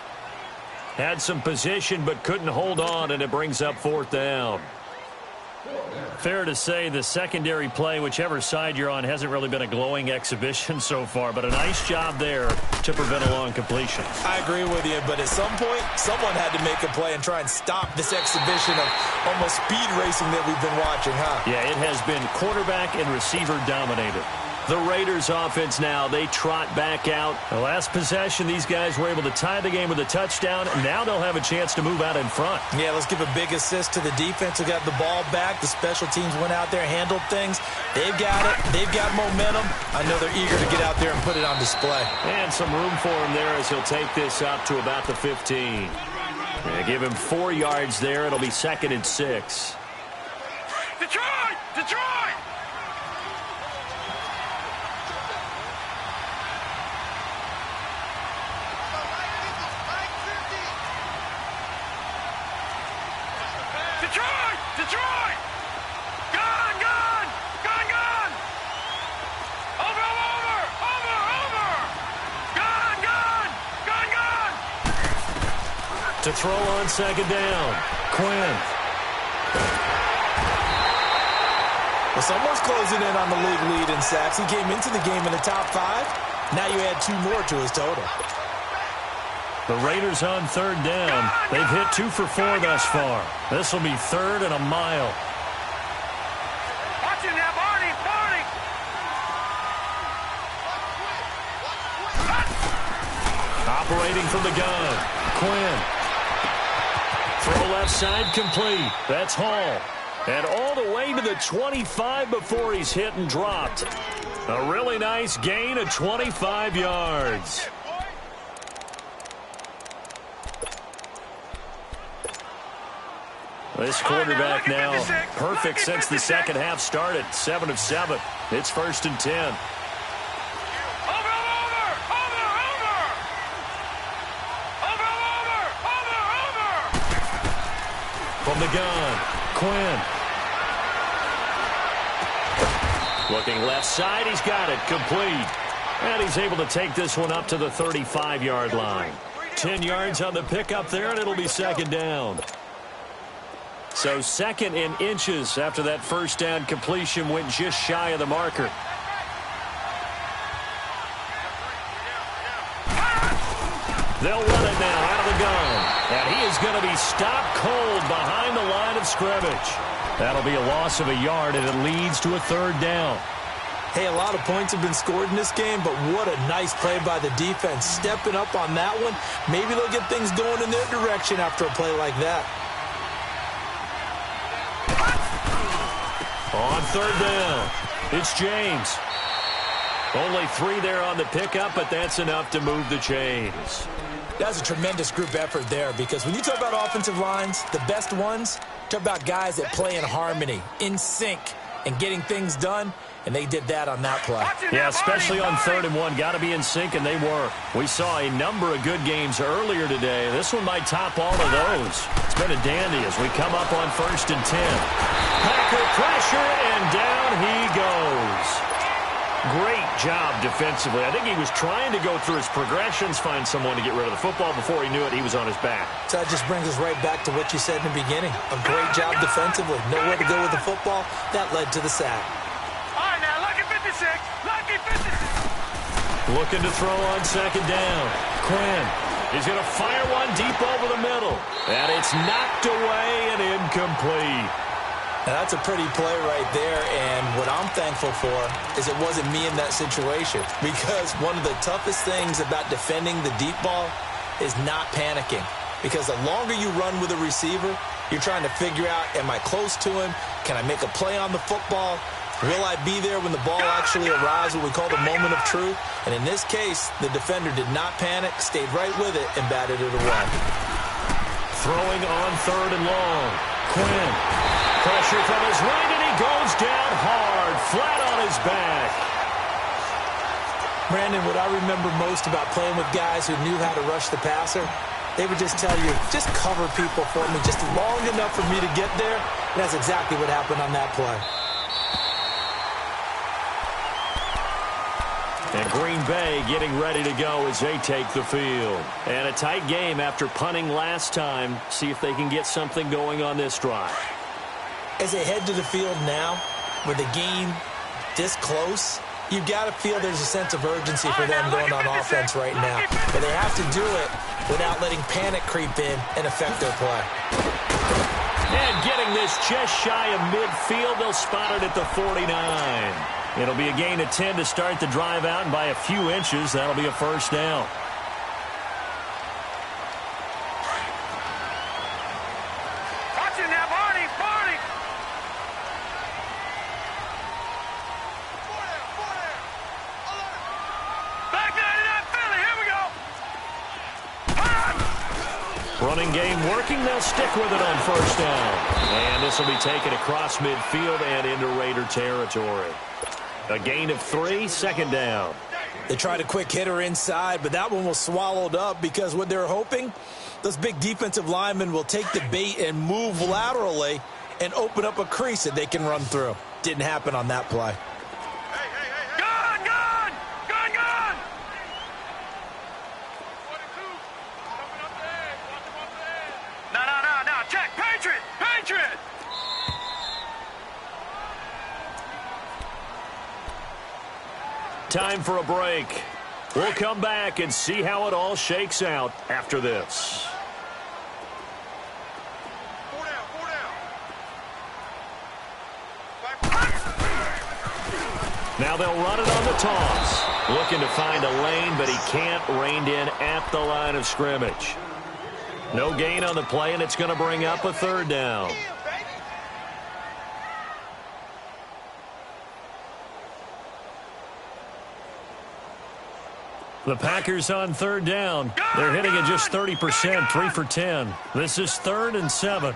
S1: Had some position but couldn't hold on, and it brings up 4th down. Fair to say the secondary play, whichever side you're on, hasn't really been a glowing exhibition so far, but a nice job there to prevent a long completion.
S3: I agree with you, but at some point, someone had to make a play and try and stop this exhibition of almost speed racing that we've been watching, huh?
S1: Yeah, it has been quarterback and receiver dominated. The Raiders offense now, they trot back out. The last possession, these guys were able to tie the game with a touchdown. Now they'll have a chance to move out in front.
S3: Yeah, let's give a big assist to the defense who got the ball back. The special teams went out there, handled things. They've got it. They've got momentum. I know they're eager to get out there and put it on display.
S1: And some room for him there as he'll take this up to about the 15. Yeah, give him 4 yards there. It'll be 2nd and 6.
S2: Detroit! Detroit! Detroit! Detroit! Gone! Gone! Gone! Gone! Over! Over! Over! Over! Gone! Gone! Gone! Gone!
S1: To throw on 2nd down. Quinn.
S3: Well, someone's closing in on the league lead in sacks. He came into the game in the top 5. Now you add 2 more to his total.
S1: The Raiders on 3rd down. They've hit 2 for 4 thus far. This will be 3rd and a mile.
S2: Watch it now, Barney! Barney!
S1: Operating from the gun. Quinn. Throw left side complete. That's Hall. And all the way to the 25 before he's hit and dropped. A really nice gain of 25 yards. This quarterback now perfect since the second half started. 7 of 7. It's 1st and 10.
S2: Over! Over! Over! Over! Over! Over! Over!
S1: From the gun, Quinn. Looking left side, he's got it, complete. And he's able to take this one up to the 35-yard line. 10 yards on the pickup there, and it'll be 2nd down. So 2nd in inches after that first down completion went just shy of the marker. They'll run it now out of the gun. And he is going to be stopped cold behind the line of scrimmage. That'll be a loss of a yard, and it leads to a 3rd down.
S3: Hey, a lot of points have been scored in this game, but what a nice play by the defense. Stepping up on that one. Maybe they'll get things going in their direction after a play like that.
S1: On 3rd down, it's James. Only 3 there on the pickup, but that's enough to move the chains.
S3: That's a tremendous group effort there, because when you talk about offensive lines, the best ones, talk about guys that play in harmony, in sync, and getting things done, and they did that on that play.
S1: Yeah, especially on 3rd and 1. Got to be in sync, and they were. We saw a number of good games earlier today. This one might top all of those. It's been a dandy as we come up on 1st and 10. Packer pressure, and down he goes. Great job defensively. I think he was trying to go through his progressions, find someone to get rid of the football. Before he knew it, he was on his back.
S3: So that just brings us right back to what you said in the beginning. A great job defensively. Nowhere to go with the football. That led to the sack.
S2: All right, now, lucky 56. Lucky 56.
S1: Looking to throw on 2nd down. Quinn. He's going to fire one deep over the middle. And it's knocked away and incomplete.
S3: Now, that's a pretty play right there, and what I'm thankful for is it wasn't me in that situation, because one of the toughest things about defending the deep ball is not panicking, because the longer you run with a receiver, you're trying to figure out, am I close to him? Can I make a play on the football? Will I be there when the ball actually arrives, what we call the moment of truth? And in this case, the defender did not panic, stayed right with it, and batted it away.
S1: Throwing on 3rd and long. Quinn. Pressure from his right, and he goes down hard, flat on his back.
S3: Brandon, what I remember most about playing with guys who knew how to rush the passer, they would just tell you, just cover people for me, just long enough for me to get there. And that's exactly what happened on that play.
S1: And Green Bay getting ready to go as they take the field. And a tight game after punting last time. See if they can get something going on this drive.
S3: As they head to the field now, with the game this close, you've got to feel there's a sense of urgency for them going on offense right now. But they have to do it without letting panic creep in and affect their play.
S1: And getting this just shy of midfield, they'll spot it at the 49. It'll be a gain of 10 to start the drive out, and by a few inches, that'll be a first down.
S2: Watch it now, Barney! Barney! Back 99 Philly, here we go!
S1: Running game working, they'll stick with it on first down. And this will be taken across midfield and into Raider territory. A gain of 3, second down.
S3: They tried a quick hitter inside, but that one was swallowed up because what they're hoping, those big defensive linemen will take the bait and move laterally and open up a crease that they can run through. Didn't happen on that play.
S2: Gun! Gun! Gun! Gun! No. Check! Patriot! Patriot!
S1: Time for a break. We'll come back and see how it all shakes out after this.
S2: Four down.
S1: Now they'll run it on the toss. Looking to find a lane, but he can't. Reined in at the line of scrimmage. No gain on the play, and it's going to bring up a third down. The Packers on third down. They're hitting at just 30%, 3 for 10. This is 3rd and 7.
S2: All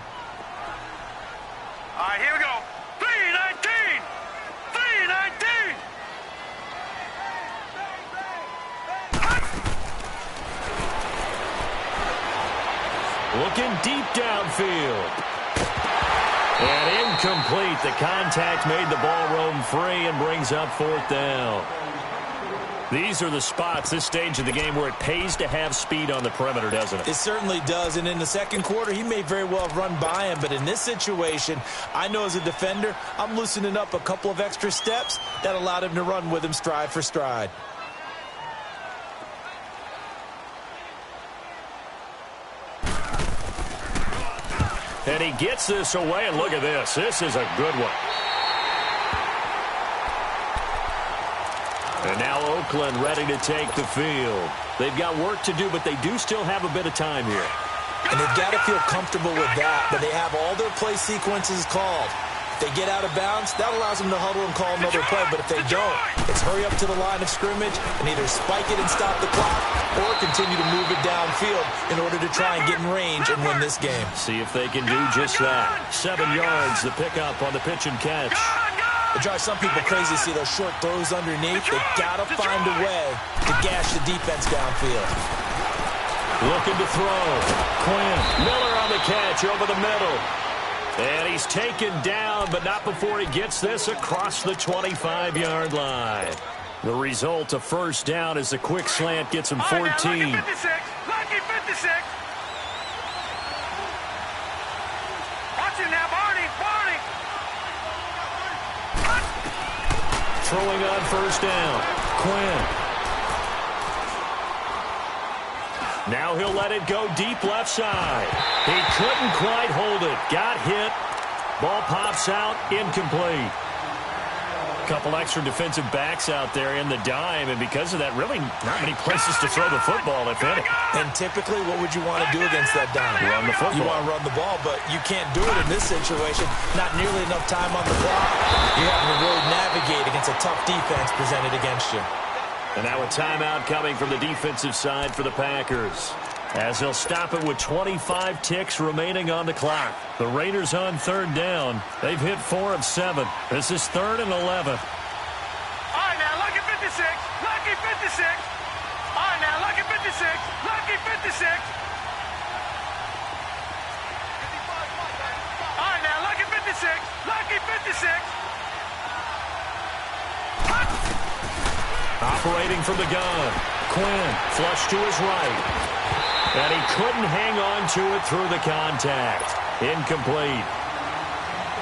S2: right, here we go. 3-19. 3-19.
S1: Looking deep downfield. And incomplete. The contact made the ball roam free and brings up 4th down. These are the spots, this stage of the game, where it pays to have speed on the perimeter, doesn't it?
S3: It certainly does, and in the second quarter, he may very well have run by him, but in this situation, I know as a defender, I'm loosening up a couple of extra steps that allowed him to run with him stride for stride.
S1: And he gets this away, and look at this. This is a good one. And now Oakland ready to take the field. They've got work to do, but they do still have a bit of time here.
S3: And they've got to feel comfortable with that, but they have all their play sequences called. If they get out of bounds, that allows them to huddle and call another play, but if they don't, it's hurry up to the line of scrimmage and either spike it and stop the clock or continue to move it downfield in order to try and get in range and win this game.
S1: See if they can do just that. 7 yards, the pickup on the pitch and catch.
S3: It drives some people crazy to see those short throws underneath. They've got to find a way to gash the defense downfield.
S1: Looking to throw. Quinn. Miller on the catch over the middle. And he's taken down, but not before he gets this across the 25-yard line. The result, a first down, as the quick slant gets him 14.
S2: Lucky 56. Lucky 56. Watch it now, Barney. Barney.
S1: Throwing on first down. Quinn. Now he'll let it go deep left side. He couldn't quite hold it. Got hit. Ball pops out. Incomplete. Couple extra defensive backs out there in the dime, and because of that, really not many places to throw the football, if any.
S3: And typically, what would you want to do against that dime?
S1: Run the football.
S3: You want to run the ball, but you can't do it in this situation. Not nearly enough time on the clock. You're having to really navigate against a tough defense presented against you.
S1: And now a timeout coming from the defensive side for the Packers, as they'll stop it with 25 ticks remaining on the clock. The Raiders on third down. They've hit 4 of 7. This is 3rd and 11.
S2: All right, now, lucky 56. Lucky 56. All right, now, lucky 56. Lucky 56. All right, now, lucky 56. Lucky 56.
S1: Operating from the gun. Quinn, flush to his right. And he couldn't hang on to it through the contact. Incomplete.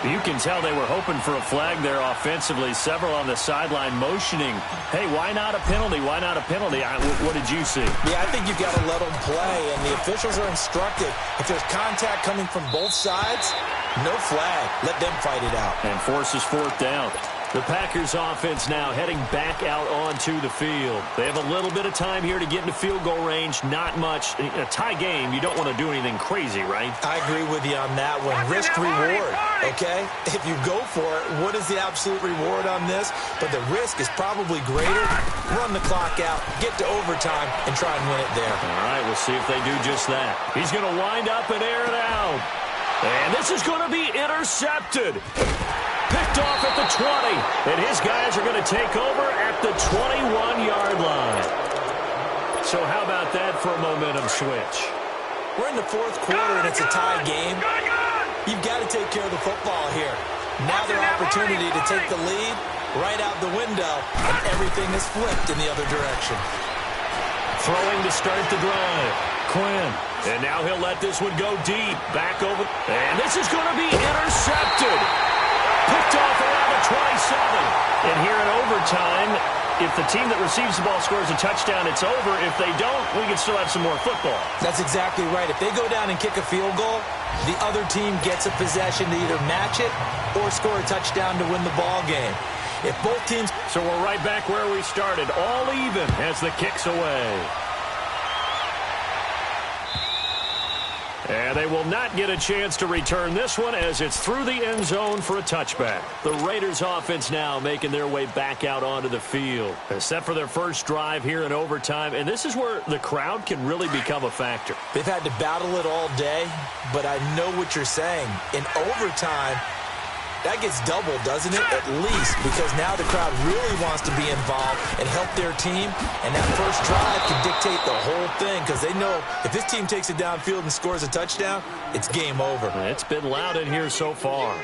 S1: You can tell they were hoping for a flag there offensively. Several on the sideline motioning, hey, why not a penalty? Why not a penalty? What did you see?
S3: Yeah, I think you've got to let them play, and the officials are instructed. If there's contact coming from both sides, no flag. Let them fight it out. And
S1: forces fourth down. The Packers offense now heading back out onto the field. They have a little bit of time here to get into field goal range. Not much. A tie game, you don't want to do anything crazy, right?
S3: I agree with you on that one. Risk reward, okay? If you go for it, what is the absolute reward on this? But the risk is probably greater. Run the clock out, get to overtime, and try and win it there.
S1: All right, we'll see if they do just that. He's going to wind up and air it out. And this is going to be intercepted. Picked off at the 20, and his guys are going to take over at the 21-yard line. So how about that for a momentum switch?
S3: We're in the fourth quarter, and it's a tie game. You've got to take care of the football here. Now their opportunity to take the lead right out the window, and everything is flipped in the other direction.
S1: Throwing to start the drive. Quinn. And now he'll let this one go deep. Back over. And this is going to be intercepted. Picked off around the 27. And here in overtime, if the team that receives the ball scores a touchdown, it's over. If they don't, we can still have some more football.
S3: That's exactly right. If they go down and kick a field goal, the other team gets a possession to either match it or score a touchdown to win the ball game. If both teams...
S1: So we're right back where we started, all even as the kick's away. And they will not get a chance to return this one as it's through the end zone for a touchback. The Raiders offense now making their way back out onto the field. They're set for their first drive here in overtime, and this is where the crowd can really become a factor.
S3: They've had to battle it all day, but I know what you're saying. In overtime, that gets doubled, doesn't it? At least, because now the crowd really wants to be involved and help their team, and that first drive can dictate the whole thing because they know if this team takes it downfield and scores a touchdown, it's game over.
S1: It's been loud in here so far.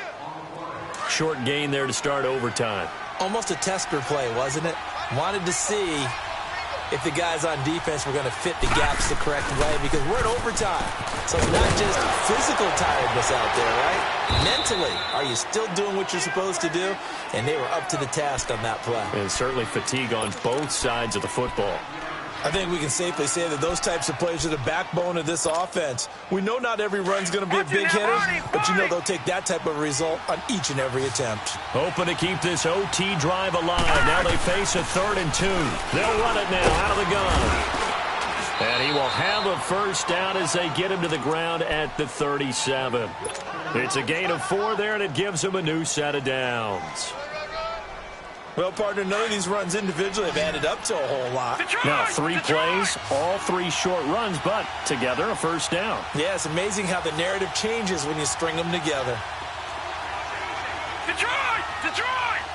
S1: Short gain there to start overtime.
S3: Almost a tester play, wasn't it? Wanted to see if the guys on defense were going to fit the gaps the correct way because we're in overtime. So it's not just physical tiredness out there, right? Mentally, are you still doing what you're supposed to do? And they were up to the task on that play.
S1: And certainly fatigue on both sides of the football.
S3: I think we can safely say that those types of plays are the backbone of this offense. We know not every run's going to be a big hitter, but you know they'll take that type of result on each and every attempt.
S1: Hoping to keep this OT drive alive. Now they face a 3rd and 2. They'll run it now out of the gun. And he will have a first down as they get him to the ground at the 37. It's a gain of 4 there, and it gives him a new set of downs.
S3: Well, partner, none of these runs individually have added up to a whole lot.
S1: Now 3 plays, all 3 short runs, but together a first down.
S3: Yeah, it's amazing how the narrative changes when you string them together.
S2: Detroit! Detroit!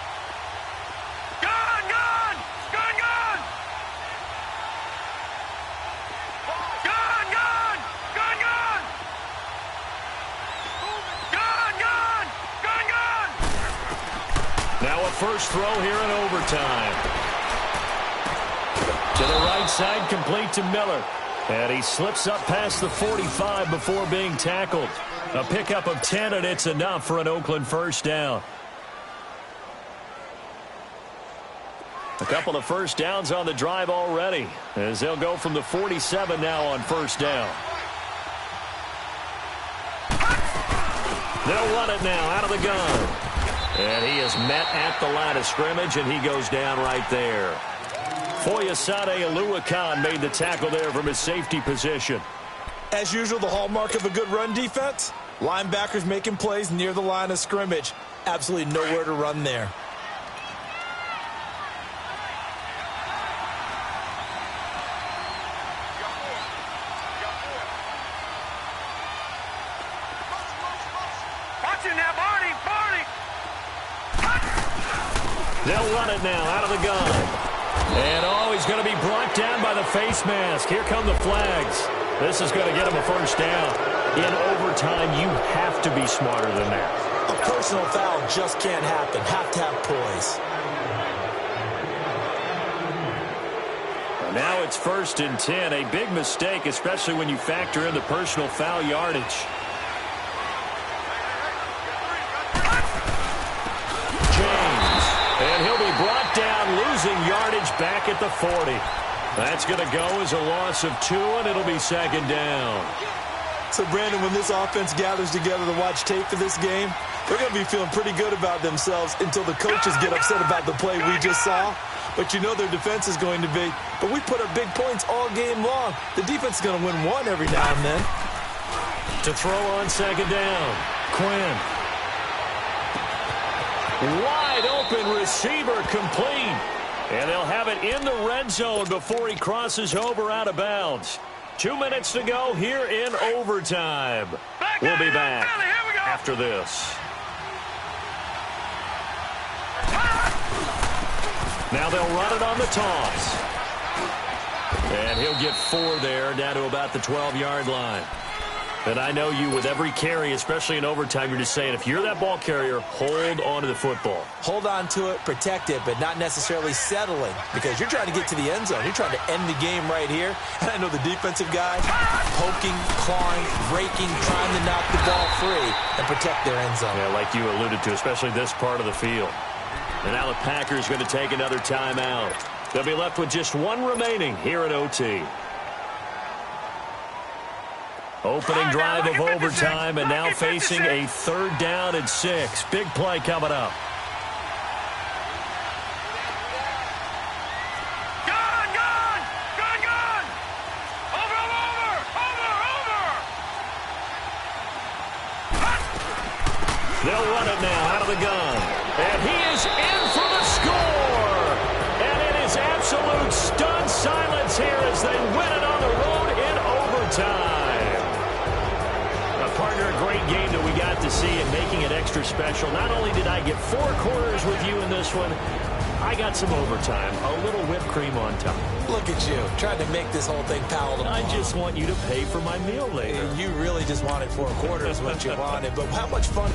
S2: Gun! Gun! Gun! Gun! Gun! Gun! Gun! Gun! Gun! Gun! Gun! Gun!
S1: Now a first throw here in overtime. To the right side, complete to Miller. And he slips up past the 45 before being tackled. A pickup of 10, and it's enough for an Oakland first down. A couple of first downs on the drive already, as they'll go from the 47 now on first down. They'll run it now out of the gun. And he is met at the line of scrimmage, and he goes down right there. Foyesade Oluwakan made the tackle there from his safety position.
S3: As usual, the hallmark of a good run defense, linebackers making plays near the line of scrimmage. Absolutely nowhere to run there.
S2: Watching that, Barney! Barney!
S1: They'll run it now out of the gun. And he's going to be brought down by the face mask. Here come the flags. This is going to get him a first down. In overtime, you have to be smarter than that.
S3: A personal foul just can't happen. Have to have poise.
S1: Now it's 1st and 10. A big mistake, especially when you factor in the personal foul yardage. back at the 40. That's going to go as a loss of 2, and it'll be second down.
S3: So, Brandon, when this offense gathers together to watch tape for this game, they're going to be feeling pretty good about themselves until the coaches get upset about the play we just saw. But you know their defense is going to be. But we put up big points all game long. The defense is going to win one every now and then.
S1: To throw on second down, Quinn. Wide open receiver complete. And they'll have it in the red zone before he crosses over out of bounds. 2 minutes to go here in overtime. We'll be back after this. Now they'll run it on the toss. And he'll get 4 there, down to about the 12-yard line. And I know you, with every carry, especially in overtime, you're just saying, if you're that ball carrier, hold on to the football.
S3: Hold on to it, protect it, but not necessarily settling, because you're trying to get to the end zone. You're trying to end the game right here. And I know the defensive guys poking, clawing, raking, trying to knock the ball free and protect their end zone.
S1: Yeah, like you alluded to, especially this part of the field. And now the Packers going to take another timeout. They'll be left with just 1 remaining here at OT. Opening drive of overtime, and now facing a 3rd down and 6. Big play coming up.
S2: Gone! Over!
S1: They'll run it now out of the gun. And he is in for the score. And it is absolute stunned silence here as they win it on the road in overtime. Partner, a great game that we got to see and making it extra special. Not only did I get 4 quarters with you in this one, I got some overtime, a little whipped cream on top.
S3: Look at you, trying to make this whole thing palatable.
S1: I just want you to pay for my meal later.
S3: You really just wanted 4 quarters, what you wanted, but how much fun...